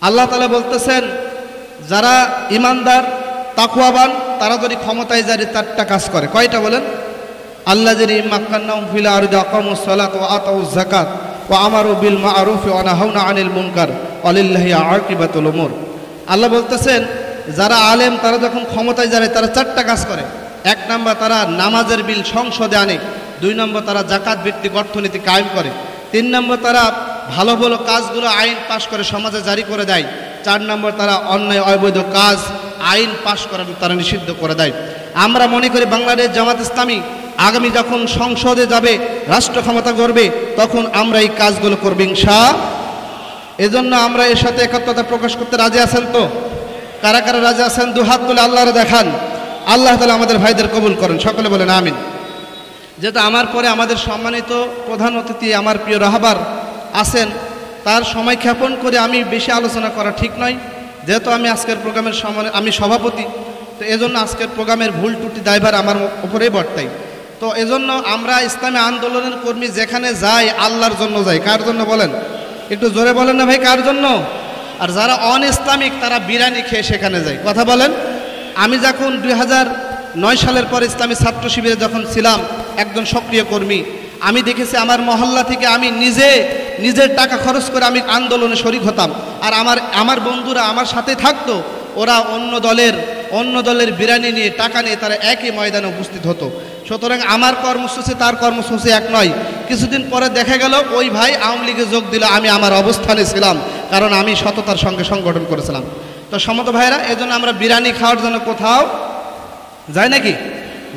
আল্লাহ তাআলা বলতেছেন যারা ঈমানদার তাকওয়াবান তারা যদি ক্ষমতায় যায় চারটা কাজ করে। কয়টা বলেন? আল্লাযিনা মাক্কান্নাহুম ফিল আরদি আকামুস সালাতা ওয়া আতাউয যাকাত ওয়া আমারু বিল মা'রুফি ওয়া নাহাউনা আনিল মুনকার ওয়া লিল্লাহি আকিবাতুল উমুর। আল্লাহ বলতেছেন যারা আলেম তারা যখন ক্ষমতায় যায় তারা চারটা কাজ করে। এক নম্বর তারা নামাজের বিল সংসদে আনে, দুই নম্বর তারা যাকাত ভিত্তিক অর্থনীতি কায়েম করে, তিন নম্বর তারা ভালো ভালো কাজগুলো আইন পাশ করে সমাজে জারি করে দেয়, চার নম্বর তারা অন্যায় অবৈধ কাজ আইন পাশ করানো তারা নিষিদ্ধ করে দেয়। আমরা মনে করি বাংলাদেশ জামাত ইসলামী আগামী যখন সংসদে যাবে, রাষ্ট্র ক্ষমতা করবে, তখন আমরা এই কাজগুলো করব ইনশাআল্লাহ। এজন্য আমরা এর সাথে একাত্মতা প্রকাশ করতে রাজি আছেন তো? কারা কারা রাজি আছেন দুহাত তুলে আল্লাহরে দেখান। আল্লাহ তাআলা আমাদের ভাইদের কবুল করেন, সকলে বলেন আমিন। যেহেতু আমার পরে আমাদের সম্মানিত প্রধান অতিথি আমার প্রিয় রাহবার আছেন, তার সময় ক্ষেপণ করে আমি বেশি আলোচনা করা ঠিক নয়। যেহেতু আমি আজকের প্রোগ্রামের আমি সভাপতি, তো এজন্য আজকের প্রোগ্রামের ভুল ত্রুটি দায়ভার আমার উপরেই বর্তাই। তো এজন্য আমরা ইসলামী আন্দোলনের কর্মী যেখানে যাই আল্লাহর জন্য যাই। কার জন্য বলেন? একটু জোরে বলেন না ভাই, কার জন্য? আর যারা অন ইসলামিক তারা বিরিয়ানি খেয়ে সেখানে যায়। কথা বলেন। আমি যখন 2009 সালের পর ইসলামী ছাত্র শিবিরে যখন ছিলাম একজন সক্রিয় কর্মী, আমি দেখেছি আমার মহল্লা থেকে আমি নিজের টাকা খরচ করে আমি আন্দোলনে শরিক হতাম। আর আমার বন্ধুরা আমার সাথে থাকতো, ওরা অন্য দলের বিরিয়ানি নিয়ে টাকা নিয়ে তারা একই ময়দানে উপস্থিত হতো। সুতরাং আমার কর্মসূচি তার কর্মসূচি এক নয়। কিছুদিন পরে দেখা গেল ওই ভাই আওয়ামী লীগে যোগ দিল, আমি আমার অবস্থানে ছিলাম, কারণ আমি সততার সঙ্গে সংগঠন করেছিলাম। তো সমত ভাইরা, এজন্য আমরা বিরিয়ানি খাওয়ার জন্য কোথাও যাই নাকি?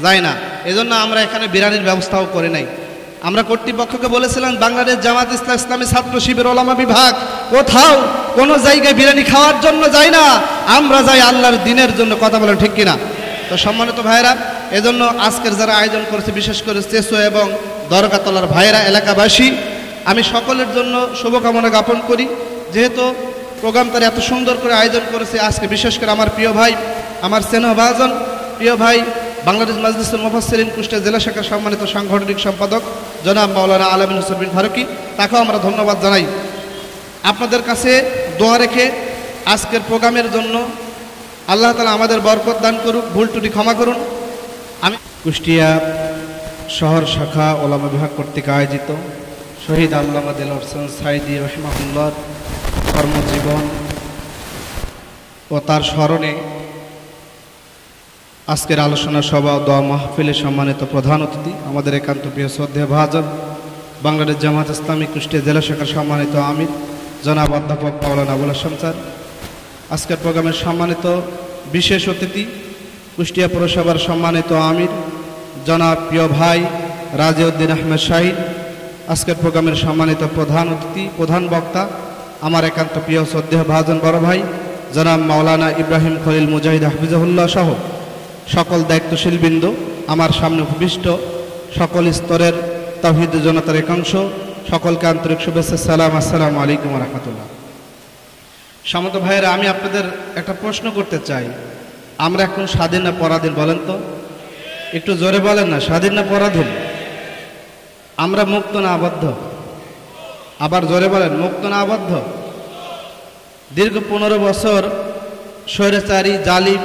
যাই না। এজন্য আমরা এখানে বিরিয়ানির ব্যবস্থাও করে নাই। আমরা কর্তৃপক্ষকে বলেছিলাম বাংলাদেশ জামাত ইসলামী ছাত্র শিবির ওলামা বিভাগ কোথাও কোনো জায়গায় বিরিয়ানি খাওয়ার জন্য যাই না, আমরা যাই আল্লাহর দ্বীনের জন্য। কথা বলেন ঠিক কিনা? তো সম্মানিত ভাইরা, এজন্য আজকের যারা আয়োজন করেছে, বিশেষ করে চেসো এবং দরগাতলার ভাইরা এলাকাবাসী, আমি সকলের জন্য শুভকামনা জ্ঞাপন করি। যেহেতু প্রোগ্রাম তারা এত সুন্দর করে আয়োজন করেছে, আজকে বিশেষ করে আমার প্রিয় ভাই, আমার স্নেহভাজন প্রিয় ভাই, বাংলাদেশ মাজলিসুল মুফাসসিরিন কুষ্টিয়া জেলা শাখার সম্মানিত সাংগঠনিক সম্পাদক জনাব মাওলানা আলামিন হোসেন বিন ফারুকী, তাকেও আমরা ধন্যবাদ জানাই। আপনাদের কাছে দোয়া রেখে আজকের প্রোগ্রামের জন্য আল্লাহ তাআলা আমাদের বরকত দান করুক, ভুল ত্রুটি ক্ষমা করুন। আমি কুষ্টিয়া শহর শাখা ওলামা বিভাগ কর্তৃক আয়োজিত শহীদ আল্লামা দেলোয়ার হোসেন সাঈদী রাহিমাহুল্লাহ কর্মজীবন ও তার স্মরণে আজকের আলোচনা সভা ও দোয়া মাহফিলে সম্মানিত প্রধান অতিথি আমাদের একান্ত প্রিয় শ্রদ্ধেয় ভাজন বাংলাদেশ জামাত ইসলামী কুষ্টিয়া জেলা শাখার সম্মানিত আমির জনাব অধ্যাপক মাওলানা আবুল হাশেম স্যার, আজকের প্রোগ্রামের সম্মানিত বিশেষ অতিথি কুষ্টিয়া পৌরসভার সম্মানিত আমির জনাব প্রিয় ভাই রাজিউদ্দিন আহমেদ শাহিদ, আজকের প্রোগ্রামের সম্মানিত প্রধান অতিথি প্রধান বক্তা আমার একান্ত প্রিয় শ্রদ্ধেয় ভাজন বড় ভাই জনাব মাওলানা ইব্রাহিম খলিল মুজাহিদ হাফিজাহুল্লাহ সহ সকল দায়িত্বশীল বৃন্দ, আমার সামনে উপবিষ্ট সকল স্তরের তাওহীদ জনতার একাংশ, সকলকে আন্তরিক শুভেচ্ছা, সালাম, আসসালামু আলাইকুম ওয়া রাহমাতুল্লাহ। সমত ভাইয়েরা, আমি আপনাদের একটা প্রশ্ন করতে চাই, আমরা এখন স্বাধীন না পরাধীন বলেন তো? একটু জোরে বলেন না, স্বাধীন না পরাধীন? আমরা মুক্ত না আবদ্ধ? আবার জোরে বলেন, মুক্ত না আবদ্ধ? দীর্ঘ 15 বছর স্বৈরাচারী জালিম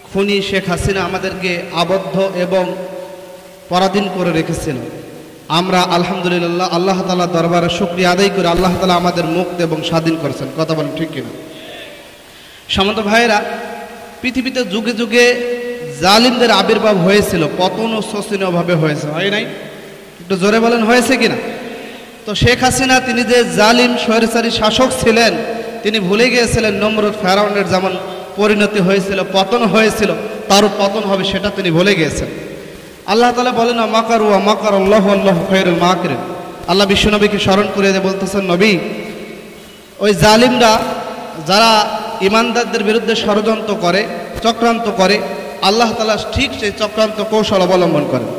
খুনি শেখ হাসিনা আমাদেরকে আবদ্ধ এবং পরাধীন করে রেখেছিল। আমরা আলহামদুলিল্লাহ আল্লাহ তাআলা দরবারে শুকরিয়া আদায় করে আল্লাহ তাআলা আমাদের মুক্ত এবং স্বাধীন করেছেন। কথা বলেন ঠিক কিনা? সমত ভাইয়েরা, পৃথিবীতে যুগে যুগে জালিমদের আবির্ভাব হয়েছিল, পতনও শোচনীয়ভাবে হয়েছে, হয় নাই? একটু জোরে বলেন, হয়েছে কিনা? তো শেখ হাসিনা তিনি যে জালিম স্বৈরাচারী শাসক ছিলেন, তিনি ভুলে গিয়েছিলেন নমরুদ ফেরাউনের যেমন পরিণতি হয়েছিল, পতন হয়েছিল, তারও পতন হবে সেটা তিনি ভুলে গিয়েছেন। আল্লাহ তাআলা বলেন মাকারু ওয়া মাকারাল্লাহু আল্লাহু খায়রুল মাকিরিন। আল্লাহ বিশ্বনবীকে স্মরণ করে দিয়ে বলতেছেন, নবী, ওই জালিমরা যারা ইমানদারদের বিরুদ্ধে ষড়যন্ত্র করে, চক্রান্ত করে, আল্লাহ তাআলা ঠিক সেই চক্রান্ত কৌশল অবলম্বন করেন।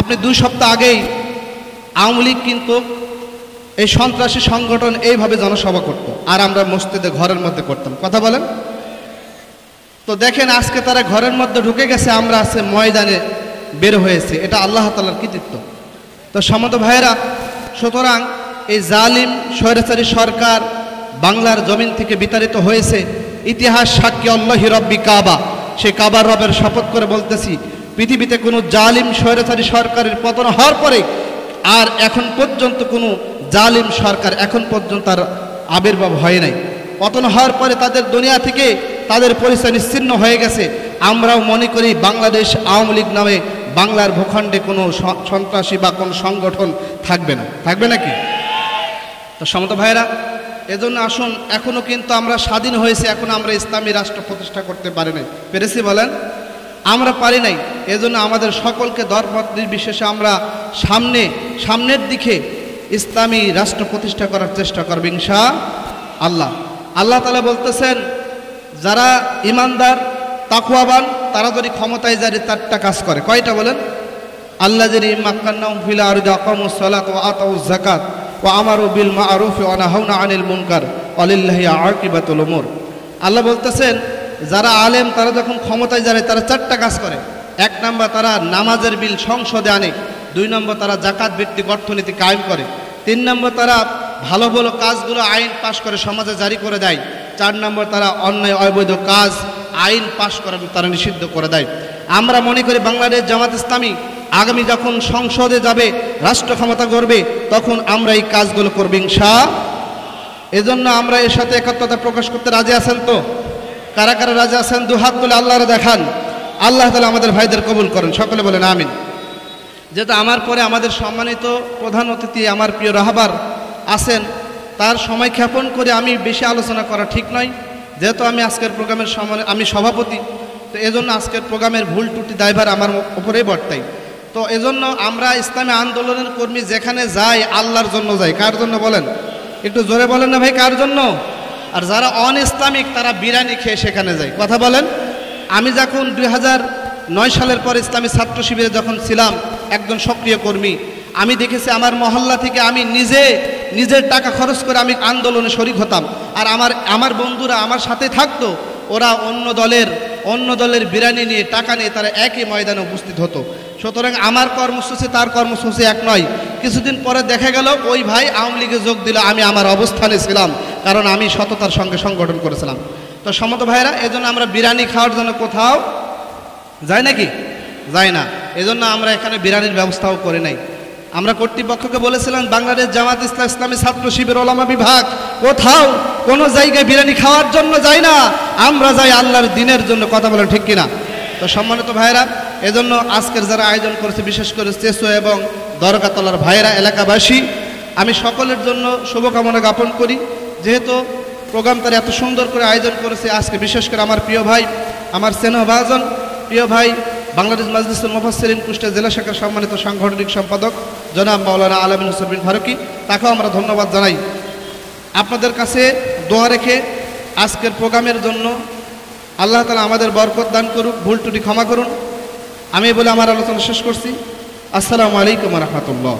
আপনি 2 সপ্তাহ আগেই আওয়ামী লীগ কিন্তু এই সন্ত্রাসী সংগঠন এইভাবে জনসভা করত, আর আমরা মসজিদে ঘরের মধ্যে করতাম। কথা বলেন। তো দেখেন আজকে তারা ঘরের মধ্যে ঢুকে গেছে, আমরা আছে ময়দানে বের হয়েছে, এটা আল্লাহ তাআলার কৃতিত্ব। তো সমত ভাইয়েরা, সুতরাং এই জালিম স্বৈরাচারী সরকার বাংলার জমিন থেকে বিতাড়িত হয়েছে। ইতিহাস সাক্ষী আল্লাহি রব্বি কাবা, সেই কাবার রবের শপথ করে বলতেছি, পৃথিবীতে কোনো জালিম স্বৈরাচারী সরকারের পতন হওয়ার পরে আর এখন পর্যন্ত কোনো জালিম সরকার এখন পর্যন্ত তার আবির্ভাব হয় নাই। পতন হওয়ার পরে তাদের দুনিয়া থেকে তাদের পরিচয় নিশ্চিহ্ন হয়ে গেছে। আমরাও মনে করি বাংলাদেশ আওয়ামী লীগ নামে বাংলার ভূখণ্ডে কোনো সন্ত্রাসী বা কোনো সংগঠন থাকবে না, থাকবে নাকি? তো সমত ভাইরা, এজন্য আসুন, এখনও কিন্তু আমরা স্বাধীন হয়েছে, এখন আমরা ইসলামী রাষ্ট্র প্রতিষ্ঠা করতে পারি নাই। পেরেছি বলেন? আমরা পারি নাই। এজন্য আমাদের সকলকে দরপথ নির্বিশেষে আমরা সামনের দিকে ইসলামী রাষ্ট্র প্রতিষ্ঠা করার চেষ্টা করব ইনশাআল্লাহ। আল্লাহ তাআলা বলতেছেন, যারা ইমানদার তাকওয়াবান তারা যদি ক্ষমতায় যায় 4টা কাজ করে। কয়টা বলেন? আল্লাযী মাক্কান্নাহুম ফিল আরদি আকামুস সালাত ওয়া আতাউয যাকাত ওয়া আমারু বিল মা'রুফি ওয়া নাহাউনা আনিল মুনকার ওয়া লিল্লাহি আকিবাতুল উমুর। আল্লাহ বলতেছেন, যারা আলেম তারা যখন ক্ষমতায় যায় তারা 4টা কাজ করে। 1 নম্বর, তারা নামাজের বিল সংসদে আনে। 2 নম্বর, তারা জাকাত ভিত্তিক অর্থনীতি কায়েম করে। 3 নম্বর, তারা ভালো ভালো কাজগুলো আইন পাশ করে সমাজে জারি করে দেয়। 4 নম্বর, তারা অন্যায় অবৈধ কাজ আইন পাশ করে তারা নিষিদ্ধ করে দেয়। আমরা মনে করি বাংলাদেশ জামাত ইসলামী আগামী যখন সংসদে যাবে, রাষ্ট্র ক্ষমতা করবে, তখন আমরা এই কাজগুলো করব ইনশাআল্লাহ। এজন্য আমরা এর সাথে একাত্মতা প্রকাশ করতে রাজি আছেন তো? কারা কারা রাজি আছেন? 2 হাত তুলে আল্লাহরে দেখান। আল্লাহ তাআলা আমাদের ভাইদের কবুল করেন, সকলে বলেন আমিন। যেহেতু আমার পরে আমাদের সম্মানিত প্রধান অতিথি আমার প্রিয় রাহবার আছেন, তার সময় ক্ষেপণ করে আমি বেশি আলোচনা করা ঠিক নয়। যেহেতু আমি আজকের প্রোগ্রামের আমি সভাপতি, তো এজন্য আজকের প্রোগ্রামের ভুল ত্রুটি দায়ভার আমার উপরেই বর্তাই। তো এজন্য আমরা ইসলামী আন্দোলনের কর্মী যেখানে যাই আল্লাহর জন্য যাই। কার জন্য বলেন? একটু জোরে বলেন না ভাই, কার জন্য? আর যারা অন ইসলামিক তারা বিরিয়ানি খেয়ে সেখানে যায়। কথা বলেন। আমি যখন 2009 সালের পর ইসলামী ছাত্র শিবিরে যখন ছিলাম একজন সক্রিয় কর্মী, আমি দেখেছি আমার মহল্লা থেকে আমি নিজের টাকা খরচ করে আমি আন্দোলনে শরিক হতাম। আর আমার বন্ধুরা আমার সাথে থাকতো, ওরা অন্য দলের বিরিয়ানি নিয়ে টাকা নিয়ে তারা একই ময়দানে উপস্থিত হতো। সুতরাং আমার কর্মসূচি তার কর্মসূচি এক নয়। কিছুদিন পরে দেখা গেল ওই ভাই আওয়ামী লীগে যোগ দিল, আমি আমার অবস্থানে ছিলাম, কারণ আমি সততার সঙ্গে সংগঠন করেছিলাম। তো সমত ভাইরা, এজন্য আমরা বিরিয়ানি খাওয়ার জন্য কোথাও যাই নাকি? যাই না। এজন্য আমরা এখানে বিরিয়ানির ব্যবস্থাও করে নাই। আমরা কর্তৃপক্ষকে বলেছিলাম বাংলাদেশ জামাত ইসলামী ছাত্র শিবির ওলামা বিভাগ কোথাও কোনো জায়গায় বিরিয়ানি খাওয়ার জন্য যাই না, আমরা যাই আল্লাহর দ্বীনের জন্য। কথা বলেন ঠিক কিনা? তো সম্মানিত ভাইরা, এজন্য আজকের যারা আয়োজন করেছে, বিশেষ করে চেসো এবং দরগাতলার ভাইরা এলাকাবাসী, আমি সকলের জন্য শুভকামনা জ্ঞাপন করি। যেহেতু প্রোগ্রাম তারা এত সুন্দর করে আয়োজন করেছে, আজকে বিশেষ করে আমার প্রিয় ভাই, আমার স্নেহভাজন প্রিয় ভাই, বাংলাদেশ মাজলিসুল মুফাসসিরিন কুষ্টিয়া জেলা শাখার সম্মানিত সাংগঠনিক সম্পাদক জনাব মাওলানা আলামিন হোসেন বিন ফারুকী, তাকেও আমরা ধন্যবাদ জানাই। আপনাদের কাছে দোয়া রেখে আজকের প্রোগ্রামের জন্য আল্লাহ তাআলা আমাদের বরকত দান করুক, ভুল ত্রুটি ক্ষমা করুন। আমি বলে আমার আলোচনা শেষ করছি। আসসালামু আলাইকুম ওয়া রাহমাতুল্লাহ।